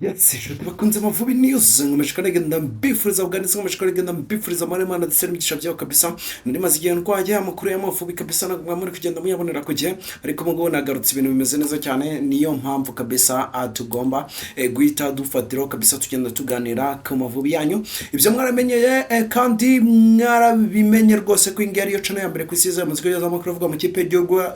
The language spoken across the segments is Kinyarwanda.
Inshuti bakunze Amavubi News nkomeje kugenda mbifuriza ubwanditsi nkomeje kugenda mbifuriza amahirwe ndetse n'imigisha byaho kabisa. Nari maze igihe ndwaye amakuru y'Amavubi kabisa ntabwo muri kugenda muyabonera ku gihe, ariko mu ngo nagarutse ibintu bimeze neza cyane. Niyo mpamvu kabisa tugomba guhita dufatiraho kabisa tugenda tuganira ku Mavubi yanyu. Ibyo mwaramenyeye kandi mwarabimenye rwose ko ingi ariyo channel ya mbere ku isi yamaze kugeza amakuru avuga mu kipe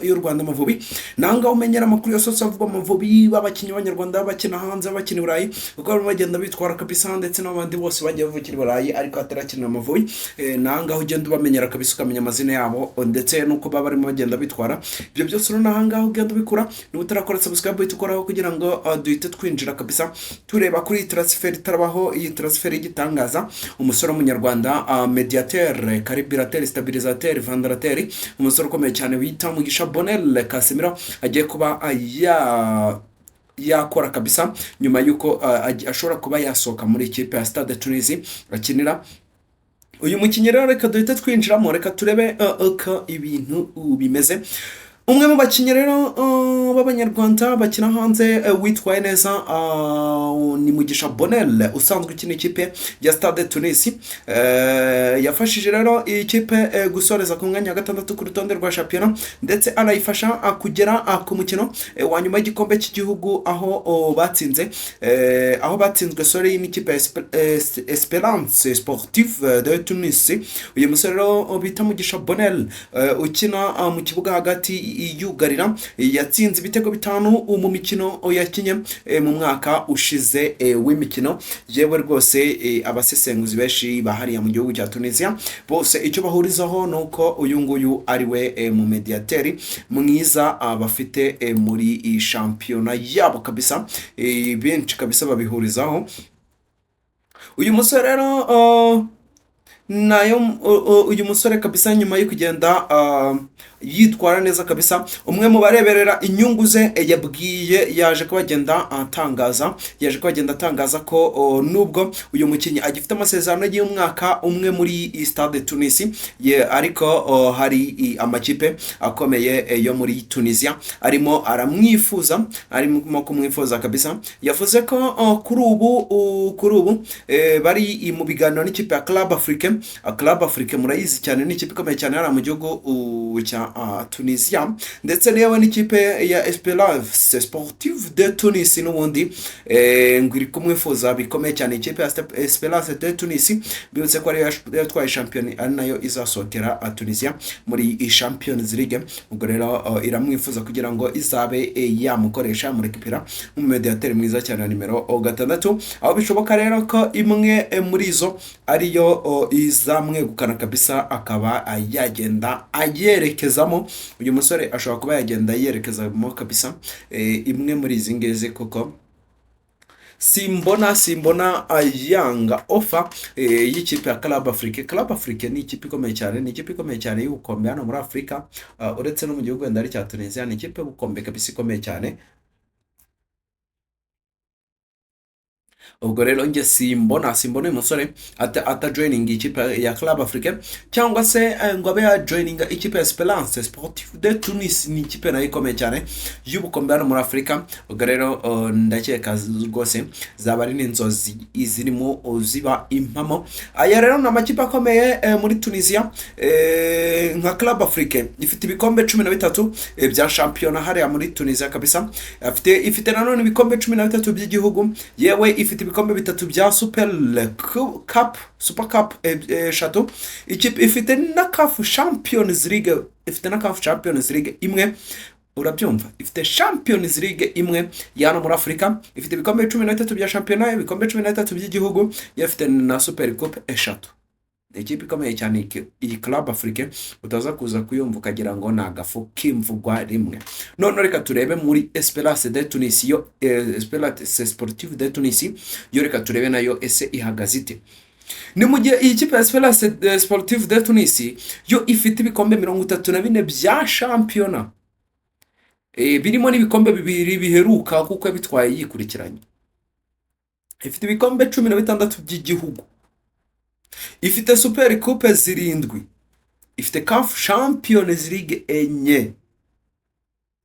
y'u Rwanda Amavubi. Nanga umenyera amakuru yose avuga Amavubi b'abakinnyi b'Abanyarwanda bakina hanze bakina Burayi uko bagenda bitwara kabisa, ndetse n'abandi bose bagiye bavukira Burayi ariko atarakinira Amavubi. Nanga ugenda ubamenyera kabisa ukamenya amazina yabo ndetse nuko baba barimo bagenda bitwara. Ibyo byose rero nanga ugenda ubikora ni utarakora subscribe itukoraho kugira ngo duhite twinjira kabisa tureba kuri transfer itarabaho. Iyi transfer y'igitangaza umusore w'umunyarwanda mediateur cariburateur stabilisateur vendarateur, umusore ukomeye cyane wita Mugisha Bonel Casemiro agiye kuba yakora kabisa nyuma yuko ashobora kuba yasohoka muri ikipe ya Stade Tunisia akinira. Uyu mukinnyi rero reka duhite twinjiramo, reka turebe uko ibintu bimeze. Umwe mu bakinnyi rero b'Abanyarwanda bakina hanze witwaye neza ni Mugisha Bonel usanzwe ukina ikipe ya Stade Tunisia. Yafashije rero ikipe gusoreza ku mwanya wa gatandatu ku rutonde rwa shampiyona, ndetse anayifasha kugera ku mukino wa nyuma y'igikombe cy'igihugu aho batsinzwe n'ikipe Esperance Sportive de Tunis. Uyu musore rero bita Mugisha Bonel ukina mu kibuga hagati yugarira yatsinze ibitego 5 mu mikino yakinye mu mwaka ushize w'imikino. Yewe rwose abasesenguzi benshi bahariya mu gihugu cya Tunisia bose icyo bahurizaho nuko uyu nguyu ari we mu mediateur mwiza bafite muri shampiyona yabo kabisa. Benshi kabisa babihurizaho. Uyu musore rero uyu musore kabisa nyuma yo kugenda yitwara neza kabisa, umwe mu bareberera inyungu ze yaje kubagenda atangaza ko nubwo uyu mukinnyi agifite amasezerano y'umwaka umwe muri Stade Tunisia ariko hari amakipe akomeye yo muri Tunisia arimo kumwifuza kabisa. Yavuze ko kuri ubu bari mu biganiro n'ikipe ya Club Afrique murayizi cyane, ni ikipe ikomeye cyane hano mu gihugu cya Tunisia, ndetse niyo n'ikipe ya Esperance Sportive de Tunis n'ubundi ngiri kumwifuza bikomeye cyane. Ikipe ya Esperance de Tunis bibutse ko ari yatwaye champion ari nayo izasohokera Tunisia muri Champions League. Ubwo rero iramwifuza kugira ngo izabe yamukoresha muri ekipera mu mediateur mwiza cyane nimero 6, aho bishoboka rero ko imwe muri izo ariyo izamwegukana kabisa akaba yagenda ayerekezamo. Uyu musore ashobora kuba yagenda yerekezamo kabisa imwe muri izi ngeze, kuko simbona yanga offer y'ikipe ya Club Afrique ni ikipe ikomeye cyane y'ubukombe hano muri Afrika, uretse no mu gihugu wenda ari cya Tunisia. Ni ikipe y'ubukombe kabisa ikomeye cyane. Ubwo rero nge simbona uyu musore joining ikipe ya Club Afrique cyangwa se ngo abe ya joining ikipe ya Esperance Sportive de Tunis. Ni ikipe nayo ikomeye cyane y'ubukombe hano muri Afrika. Ubwo rero ndakeka rwose zaba ari n'inzozi izirimo ziba impamo. Aya rero ni amakipe akomeye muri Tunisia. Nka Club Afrique ifite ibikombe 13 bya shampiyona hariya muri Tunisia kabisa. Ifite nanone ibikombe 13 by'igihugu, yewe ifite ibikombe 3 bya Super Cup eshatu. Ikipe ifite na CAF Champions League imwe. Urabyumva, ifite Champions League imwe yana muri Afrika. Ifite ibikombe 13 bya shampiyona, ibikombe 13 by'igihugu, yafite na Super Cup eshatu. Ikipe ikomeye cyane iyi Club Afrique utaza kuza kuyumva ukagira ngo nagafu kimvugwa rimwe. None reka turebe muri Esperance de Tunis Esperance Sportive de Tunis yo reka turebe nayo ese ihagazite. Ni mu gihe iyi kipe ya Esperance Sportive de Tunis yo ifite ibikombe 34 bya shampiyona, birimo n'ibikombe 2 biheruka kuko yabitwaye yikurikiranye. Ifite ibikombe 16 by'igihugu, ifite Super Coupe 7, ifite CAF Champions League 4.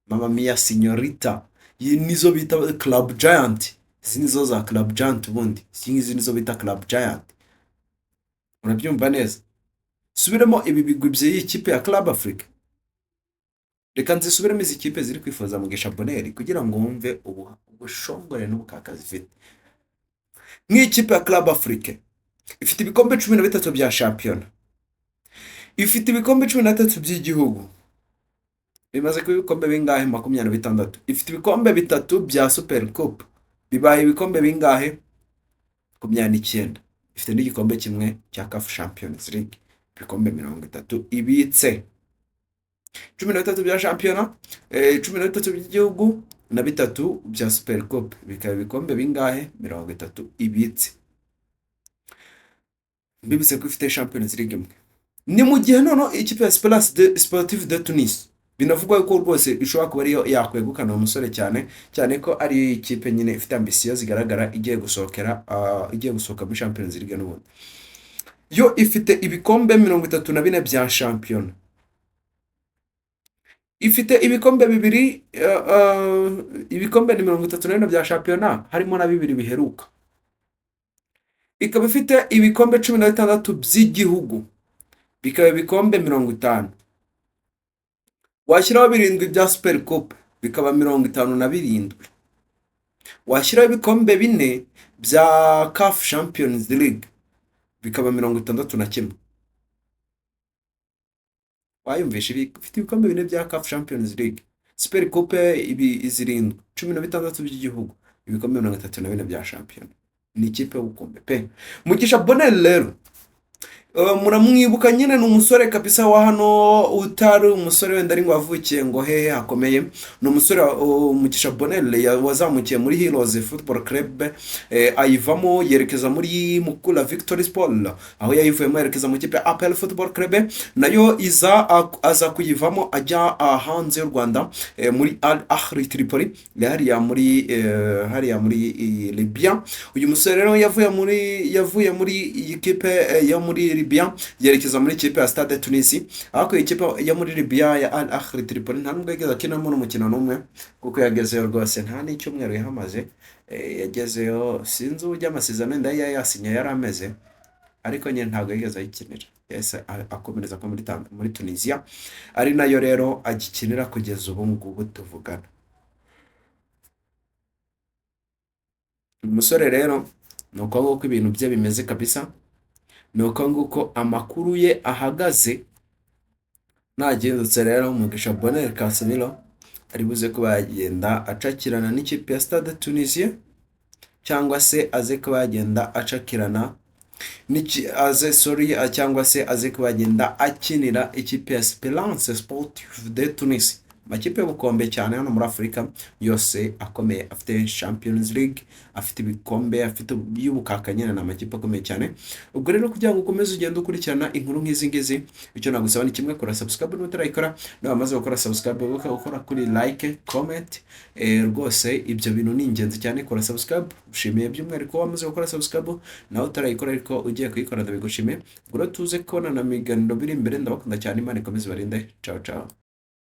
Mama mia signorita, nizo bita Club Giant. izi nizo za Club Giant ubundi, izi ngizi nizo bita Club Giant. Urabyumva neza? Subiremo ibi bigwi by'iyi kipe ya Club Africa. Reka nzisubiremo izi kipe ziri kwifuza Mugisha Bonheur kugira ngo wumve ubushongore n'ubukaka zifite. Nk'ikipe ya Club Africa ifite ibikombe 13 bya shampiyona, ifite ibikombe 13 by'igihugu, bimaze kuba ibikombe bingahe? 26. Ifite ibikombe bitatu bya Super Cup, bibaye ibikombe bingahe? 29. Ifite n'igikombe kimwe cya CAF Champions League, ibikombe 30 ibitse. 13 bya shampiyona, 13 by'igihugu na bitatu bya Super Cup, bikaba ibikombe bingahe? 30 ibitse. Bibise ko ifite Champions League imwe. Ni mu gihe noneho ikipe ya Esperance Sportive de Tunis binavugwa ko rwose ishobora kuba ariyo yakwegukana umusore cyane ko ari ikipe nyine ifite ambition zigaragara igiye gusohoka muri Champions League n'ubundi. Yo ifite ibikombe 34 bya shampiyona, ifite ibikombe bibiri, ibikombe ni 34 bya shampiyona harimo na bibiri biheruka. Ikaba ifite ibikombe 16 by'igihugu, bikaba ibikombe 50. Washyiraho 7 bya Super Cup, bikaba 57. Washyiraho ibikombe 4 bya CAF Champions League, bikaba 61. Wayumvisha ifite ibikombe 4 bya CAF Champions League, Super Cup izirindwi, 16 by'igihugu, ibikombe 34 bya shampiyona. Ni ikipe y'ubukombe pe. Mugisha Bonheur rero muramwibuka nyine, ni umusore kabisa wa hano, utari umusore wenda ari ngo wavukiye ngo hehe hakomeye. Ni umusore Mugisha Bonheur wazamukiye muri Heroes Football Club, ayivamo yerekeza muri Mukura Victory Sport, aho yayivuyemo yerekeza mu kipe APR Football Club, nayo aza kuyivamo ajya hanze y'u Rwanda, muri Al Ahly Tripoli, hariya muri Libya. Uyu musore rero yavuye muri iyi kipe yo muri Libya yerekeza muri kipe ya Stade Tunisi, ariko ikipe yo muri Libya ya Al Ahly Tripoli nta nubwo yigeze akinamo n'umukino n'umwe, kuko yagezeyo rwose nta n'icyumweru yahamaze. Yagezeyo sinzi uburyo amasezerano wenda yasinye yari ameze, ariko nyine ntabwo yigeze ayikinira. Yese akomereza ko muri Tunisia, ari nayo rero agikinira kugeza ubu ngubu tuvugana. Umusore rero nuko nguko ibintu bye bimeze kabisa, nuko nguko amakuru ye ahagaze. Nagenzutse rero Mugisha Bonheur Casemiro ari buze kuba yagenda acakirana n'ikipe ya Stade Tunisia, cyangwa se aze kuba yagenda acakirana cyangwa se aze kuba yagenda akinira ikipe ya Esperance Sportive de Tunis, makipe y'ubukombe cyane hano muri Afurika yose akomeye, afite Champions League, afite ibikombe, afite y'ubukaka nyine, na makipe akomeye cyane. Ubwo rero kugira ngo ukomeze ugende ukurikirana inkuru nk'izi ngizi, icyo nagusaba ni kimwe: kora subscribe niba utarayikora, nawe wamaze gukora subscribe ukora kuri like, comment. Rwose ibyo bintu ni ingenzi cyane. Kora subscribe, ushimiye by'umwihariko wamaze gukora subscribe, nawe utarayikora ariko ugiye kuyikora ndabigushimiye. Ubwo rero tuze kubona na miganiro biri imbere. Ndabakunda cyane, Imana ikomeze barinde. Ciao ciao.